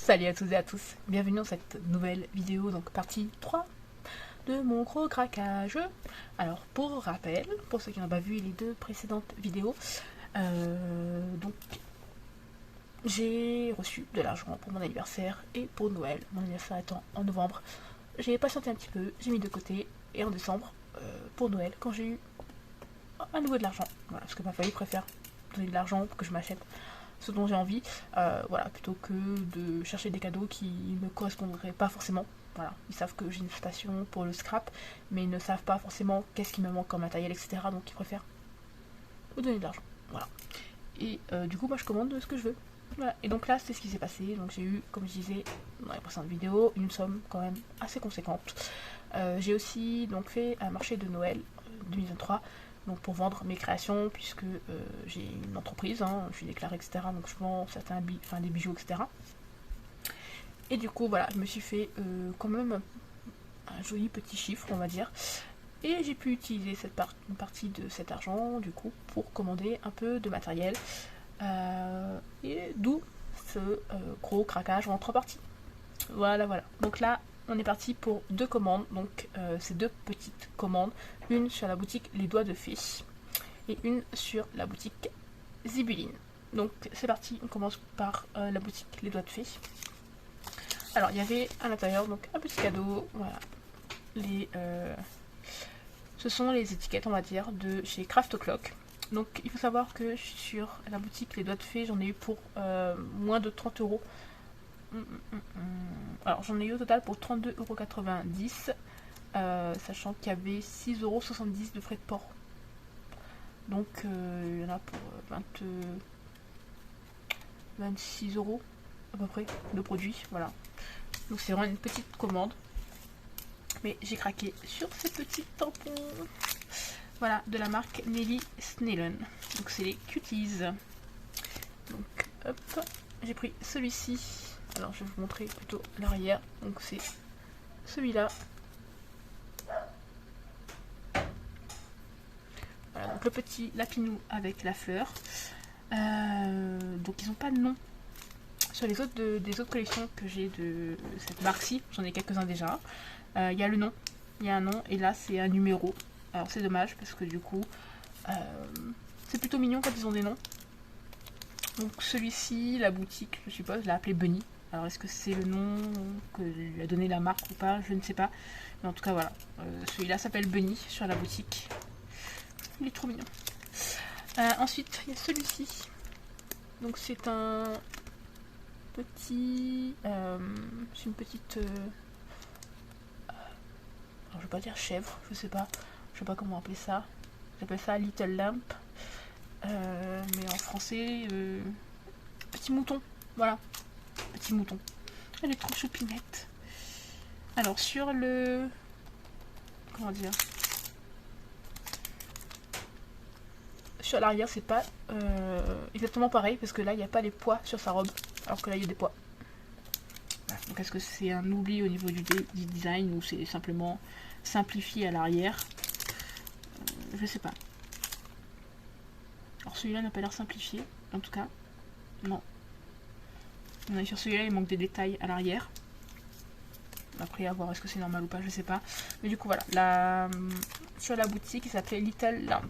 Salut à toutes et à tous, bienvenue dans cette nouvelle vidéo, donc partie 3 de mon gros craquage. Alors pour rappel, pour ceux qui n'ont pas vu les deux précédentes vidéos, donc j'ai reçu de l'argent pour mon anniversaire et pour Noël, mon anniversaire étant en novembre. J'ai patienté un petit peu, j'ai mis de côté, et en décembre, pour Noël, quand j'ai eu à nouveau de l'argent, voilà, parce que ma famille préfère donner de l'argent pour que je m'achète ce dont j'ai envie, voilà, plutôt que de chercher des cadeaux qui ne me correspondraient pas forcément. Voilà, ils savent que j'ai une station pour le scrap, mais ils ne savent pas forcément qu'est-ce qui me manque comme matériel, etc. Donc ils préfèrent me donner de l'argent. Voilà. Et du coup, moi je commande ce que je veux. Voilà. Et donc là, c'est ce qui s'est passé. Donc j'ai eu, comme je disais dans les précédentes vidéos, une somme quand même assez conséquente. J'ai aussi donc fait un marché de Noël 2023. Donc pour vendre mes créations, puisque j'ai une entreprise, hein, je suis déclarée, etc. Donc je vends certains des bijoux, etc. Et du coup, voilà, je me suis fait quand même un joli petit chiffre, on va dire. Et j'ai pu utiliser une partie de cet argent, du coup, pour commander un peu de matériel. Et d'où ce gros craquage en 3 parties. Voilà, voilà. Donc là, on est parti pour 2 commandes. Donc ces 2 petites commandes. Une sur la boutique Les Doigts de Fée et une sur la boutique Zibuline. Donc c'est parti, on commence par la boutique Les Doigts de Fée. Alors il y avait à l'intérieur donc un petit cadeau, voilà. Ce sont les étiquettes, on va dire, de chez Craft O'Clock. Donc il faut savoir que sur la boutique Les Doigts de Fée, j'en ai eu pour moins de 30 euros. Alors j'en ai eu au total pour 32,90 €, sachant qu'il y avait 6,70 € de frais de port. Donc il y en a pour 26 € à peu près de produits, voilà. Donc c'est vraiment une petite commande. Mais j'ai craqué sur ces petits tampons. Voilà, de la marque Nelly Snellen. Donc c'est les Cuties. Donc hop, j'ai pris celui-ci. Alors je vais vous montrer plutôt l'arrière. Donc c'est celui-là. Voilà, donc le petit lapinou avec la fleur. Donc ils n'ont pas de nom. Sur les autres des autres collections que j'ai de cette marque-ci, j'en ai quelques-uns déjà. Il y a le nom, il y a un nom et là c'est un numéro. Alors c'est dommage parce que du coup c'est plutôt mignon quand ils ont des noms. Donc celui-ci, la boutique, je suppose, l'a appelé Bunny. Alors est-ce que c'est le nom que lui a donné la marque ou pas, je ne sais pas. Mais en tout cas voilà, celui-là s'appelle Bunny sur la boutique. Il est trop mignon. Ensuite il y a celui-ci. Donc c'est un petit... c'est une petite... alors je vais pas dire chèvre, je sais pas comment appeler ça. J'appelle ça Little Lamp. Mais en français, petit mouton. Voilà, petit mouton. Elle est trop choupinette. Alors sur le... comment dire, sur l'arrière c'est pas exactement pareil parce que là il n'y a pas les poids sur sa robe alors que là il y a des poids. Voilà. Donc est-ce que c'est un oubli au niveau du design ou c'est simplement simplifié à l'arrière, je sais pas. Alors celui-là n'a pas l'air simplifié, en tout cas. Non. Sur celui-là il manque des détails à l'arrière. Après à voir est-ce que c'est normal ou pas, je sais pas. Mais du coup voilà, sur la boutique il s'appelait Little Lamp.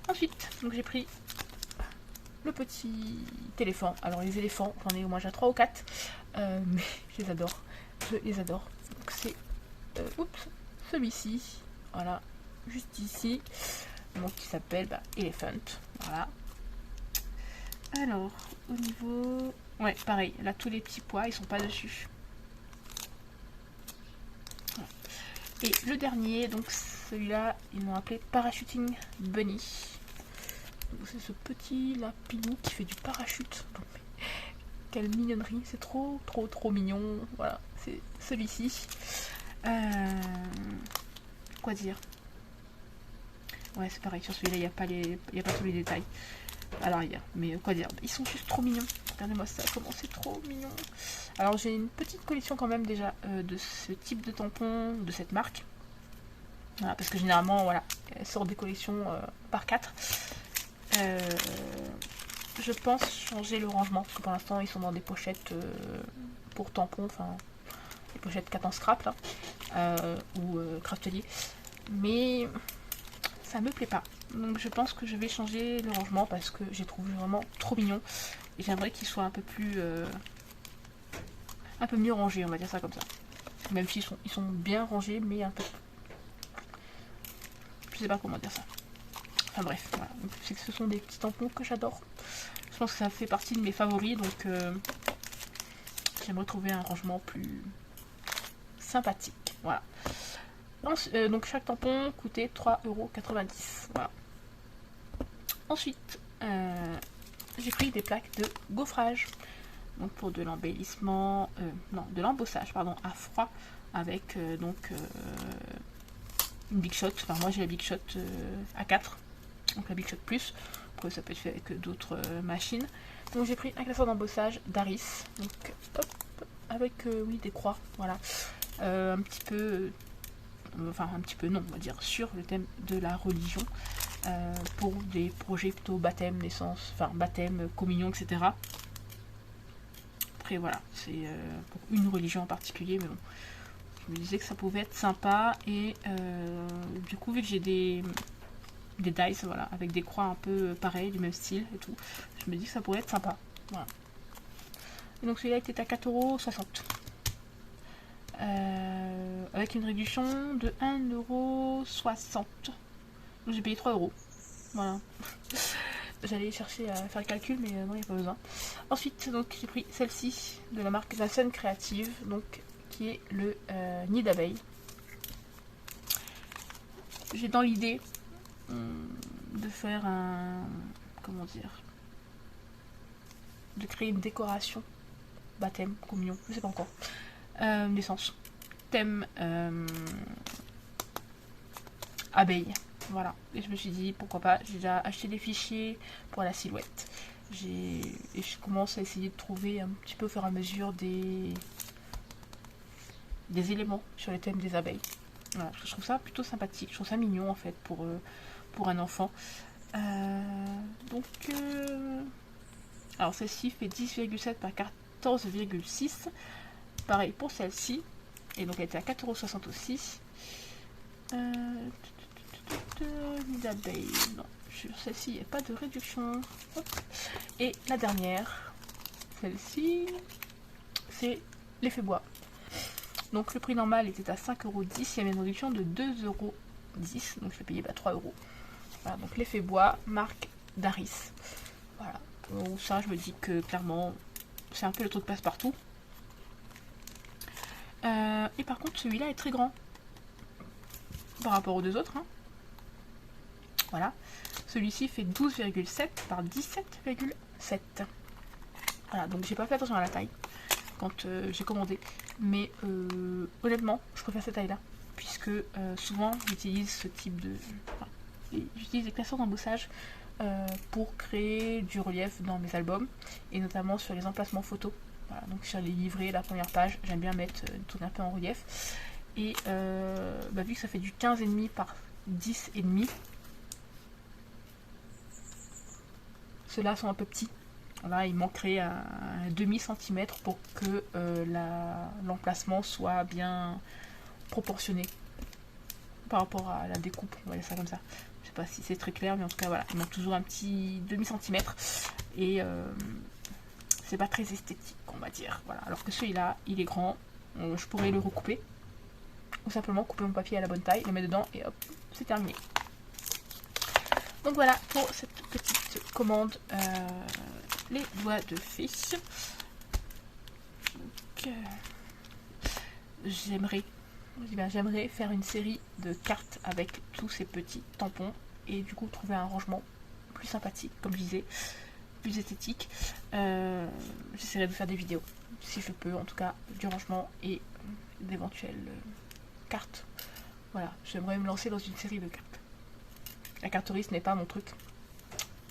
Ensuite, donc j'ai pris le petit éléphant. Alors les éléphants, j'en ai au moins déjà 3 ou 4. Mais je les adore. Je les adore. Donc c'est celui-ci. Voilà, juste ici. Donc qui s'appelle Elephant. Voilà. Alors, au niveau... ouais, pareil. Là, tous les petits pois, ils sont pas dessus. Voilà. Et le dernier, donc celui-là, ils l'ont appelé Parachuting Bunny. C'est ce petit lapinou qui fait du parachute. Donc, quelle mignonnerie, c'est trop mignon. Voilà, c'est celui-ci. Quoi dire? Ouais, c'est pareil, sur celui-là, il n'y a pas tous les détails à l'arrière. Mais quoi dire? Ils sont juste trop mignons. Regardez-moi ça, comment c'est trop mignon. Alors, j'ai une petite collection quand même déjà de ce type de tampons, de cette marque. Voilà, parce que généralement, voilà, elle sort des collections par 4. je pense changer le rangement, parce que pour l'instant ils sont dans des pochettes pour tampons, enfin des pochettes 4 en scrap là, ou craftelier, mais ça me plaît pas. Donc je pense que je vais changer le rangement parce que j'ai trouvé vraiment trop mignon et j'aimerais qu'il soit un peu mieux rangé, on va dire ça comme ça. Même s'ils sont bien rangés, mais un peu, je sais pas comment dire ça. Enfin bref, voilà. Donc, c'est que ce sont des petits tampons que j'adore. Je pense que ça fait partie de mes favoris, donc j'aimerais trouver un rangement plus sympathique. Voilà. Donc chaque tampon coûtait 3,90 €. Voilà. Ensuite, j'ai pris des plaques de gaufrage. Donc pour de l'embellissement, de l'embossage, pardon, à froid, avec une Big Shot. Enfin moi j'ai la Big Shot A4, donc la Big Shot Plus. Après ça peut être fait avec d'autres machines. Donc j'ai pris un classeur d'embossage d'Aris. Donc hop, avec oui des croix, voilà. Un petit peu non, on va dire sur le thème de la religion, pour des projets plutôt baptême, naissance, enfin baptême, communion, etc. Après voilà, c'est pour une religion en particulier, mais bon, je me disais que ça pouvait être sympa, et du coup vu que j'ai des dice, voilà, avec des croix un peu pareilles, du même style et tout, je me dis que ça pourrait être sympa, voilà. Et donc celui-là était à 4,60 €. Avec une réduction de 1,60 €. Donc j'ai payé 3 €. Voilà. J'allais chercher à faire le calcul, mais non, il n'y a pas besoin. Ensuite, donc j'ai pris celle-ci de la marque La Sun Creative, donc qui est le nid d'abeille. J'ai dans l'idée de faire de créer une décoration baptême, communion, je sais pas encore. Naissance. Thème abeille. Voilà. Et je me suis dit pourquoi pas. J'ai déjà acheté des fichiers pour la silhouette. Et je commence à essayer de trouver un petit peu au fur et à mesure des éléments sur le thème des abeilles. Voilà. Je trouve ça plutôt sympathique. Je trouve ça mignon en fait pour un enfant. Alors celle-ci fait 10,7 par 14,6. Pareil pour celle-ci. Et donc elle était à 4,60 € aussi. Nid d'abeille. Non, sur celle-ci il n'y a pas de réduction. Hop. Et la dernière, celle-ci, c'est l'effet bois. Donc le prix normal était à 5,10 €. Il y avait une réduction de 2,10 €. Donc je l'ai payé 3 €. Voilà, donc l'effet bois, marque d'Aris. Voilà. Donc ça, je me dis que clairement, c'est un peu le truc passe-partout. Et par contre, celui-là est très grand par rapport aux deux autres. Hein. Voilà. Celui-ci fait 12,7 par 17,7. Voilà, donc j'ai pas fait attention à la taille quand j'ai commandé. Mais honnêtement, je préfère cette taille-là. Puisque souvent, j'utilise ce type de... j'utilise des classeurs d'embossage pour créer du relief dans mes albums. Et notamment sur les emplacements photos. Voilà, donc sur les livrets, la première page, j'aime bien mettre des trucs un peu en relief. Et vu que ça fait du 15,5 par 10,5, ceux-là sont un peu petits. Là, il manquerait un demi-centimètre pour que l'emplacement soit bien proportionné par rapport à la découpe, on va dire ça comme ça. Je sais pas si c'est très clair, mais en tout cas, voilà, il manque toujours un petit demi-centimètre. Et c'est pas très esthétique, on va dire. Voilà. Alors que celui-là, il est grand, je pourrais le recouper. Ou simplement couper mon papier à la bonne taille, le mettre dedans et hop, c'est terminé. Donc voilà pour cette petite commande, les doigts de fée. J'aimerais faire une série de cartes avec tous ces petits tampons et du coup trouver un rangement plus sympathique, comme je disais, plus esthétique. J'essaierai de faire des vidéos, si je peux, en tout cas, du rangement et d'éventuelles cartes. Voilà, j'aimerais me lancer dans une série de cartes. La carterie, ce n'est pas mon truc.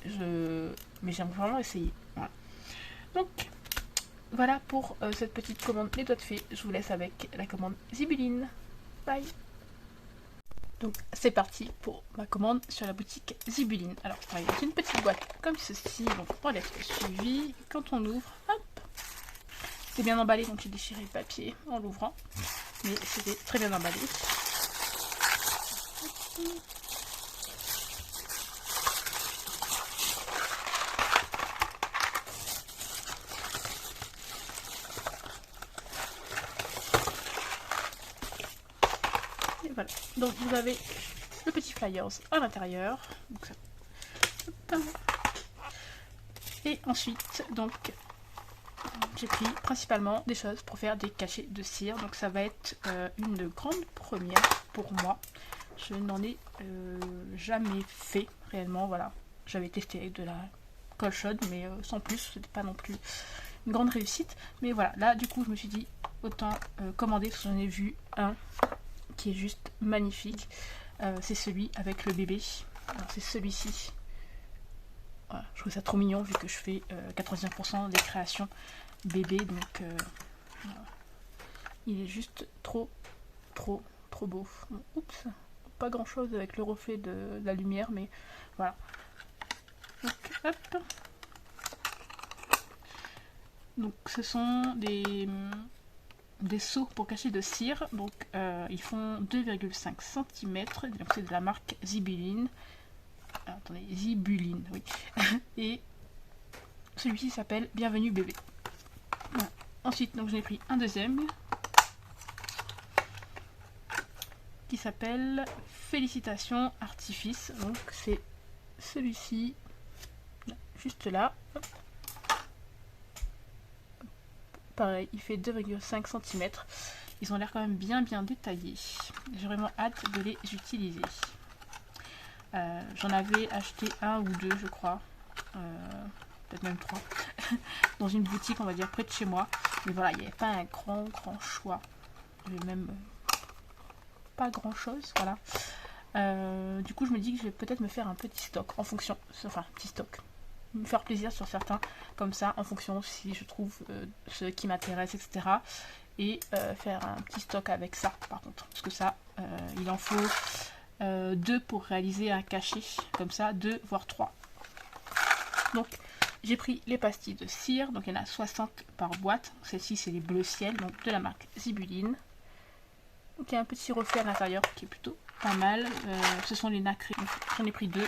Mais j'aimerais vraiment essayer. Voilà. Donc, voilà pour cette petite commande Les Doigts de Fée. Je vous laisse avec la commande Zibeline. Bye! Donc c'est parti pour ma commande sur la boutique Zibuline. Alors ça arrive dans une petite boîte comme ceci, donc on laisse le suivi. Quand on ouvre, hop, c'est bien emballé, donc j'ai déchiré le papier en l'ouvrant, mais c'était très bien emballé. Et voilà, donc vous avez le petit flyers à l'intérieur. Et ensuite, donc, j'ai pris principalement des choses pour faire des cachets de cire. Donc ça va être une grande première pour moi. Je n'en ai jamais fait réellement, voilà. J'avais testé avec de la colle chaude, mais sans plus, c'était pas non plus une grande réussite. Mais voilà, là du coup je me suis dit autant commander, parce que j'en ai vu un qui est juste magnifique. C'est celui avec le bébé. Alors c'est celui-ci. Voilà, je trouve ça trop mignon vu que je fais 99% des créations bébé, donc voilà. Il est juste trop beau. Oups, pas grand chose avec le reflet de la lumière, mais voilà. Donc, hop. Donc ce sont des seaux pour cacher de cire, donc ils font 2,5 cm, donc c'est de la marque Zibuline. Attendez, Zibuline, oui. Et celui-ci s'appelle Bienvenue bébé. Voilà. Ensuite, donc j'ai pris un deuxième qui s'appelle Félicitations Artifice. Donc c'est celui-ci, juste là. Hop. Pareil, il fait 2,5 cm. Ils ont l'air quand même bien détaillés. J'ai vraiment hâte de les utiliser. J'en avais acheté un ou deux, je crois. Peut-être même 3. Dans une boutique, on va dire, près de chez moi. Mais voilà, il n'y avait pas un grand choix. Il n'y avait même pas grand chose, voilà. Du coup, je me dis que je vais peut-être me faire un petit stock en fonction. Enfin, petit stock. Me faire plaisir sur certains, comme ça, en fonction si je trouve ceux qui m'intéressent, etc. Et faire un petit stock avec ça, par contre. Parce que ça, il en faut 2 pour réaliser un cachet. Comme ça, 2 voire 3. Donc, j'ai pris les pastilles de cire, donc il y en a 60 par boîte. Celle-ci, c'est les bleu ciel, donc de la marque Zibuline. Donc, il y a un petit reflet à l'intérieur qui est plutôt pas mal. Ce sont les nacrés. J'en ai pris 2.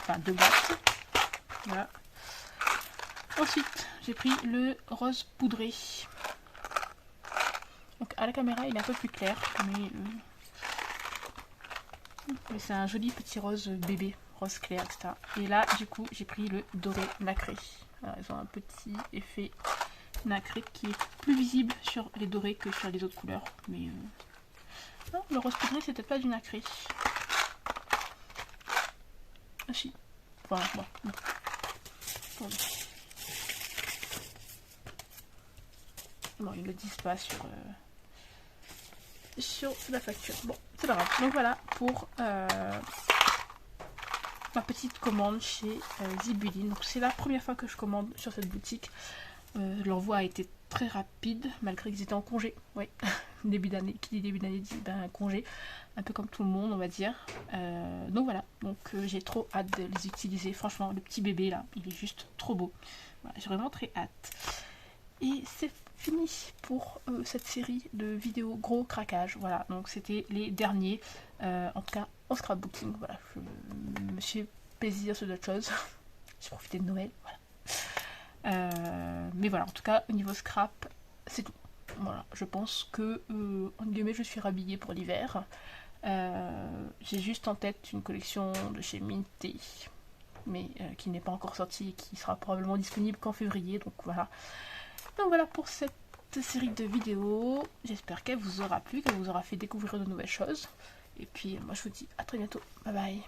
Enfin, 2 boîtes. Voilà. Ensuite, j'ai pris le rose poudré. Donc, à la caméra, il est un peu plus clair, mais c'est un joli petit rose bébé. Rose clair, etc. Et là, du coup, j'ai pris le doré nacré. Alors, ils ont un petit effet nacré qui est plus visible sur les dorés que sur les autres couleurs. Mais non, le rose poudré, c'était pas du nacré. Ah si. Voilà, bon. Non, ils ne le disent pas sur la facture. Bon, c'est pas grave. Donc voilà pour ma petite commande chez Zibuline. Donc c'est la première fois que je commande sur cette boutique. L'envoi a été très rapide malgré qu'ils étaient en congé. Oui, début d'année. Qui dit début d'année dit ben, congé. Un peu comme tout le monde, on va dire. Donc voilà. Donc j'ai trop hâte de les utiliser. Franchement, le petit bébé là, il est juste trop beau. Voilà, j'ai vraiment très hâte. Et c'est fini pour cette série de vidéos gros craquage. Voilà, donc c'était les derniers, en tout cas en scrapbooking. Voilà, je me suis fait plaisir sur d'autres choses. J'ai profité de Noël, voilà. Mais voilà, en tout cas au niveau scrap, c'est tout. Voilà, je pense que en guillemets je suis rhabillée pour l'hiver. J'ai juste en tête une collection de chez Minté, mais qui n'est pas encore sortie et qui sera probablement disponible qu'en février. Donc voilà. Donc voilà pour cette série de vidéos. J'espère qu'elle vous aura plu, qu'elle vous aura fait découvrir de nouvelles choses. Et puis moi je vous dis à très bientôt. Bye bye.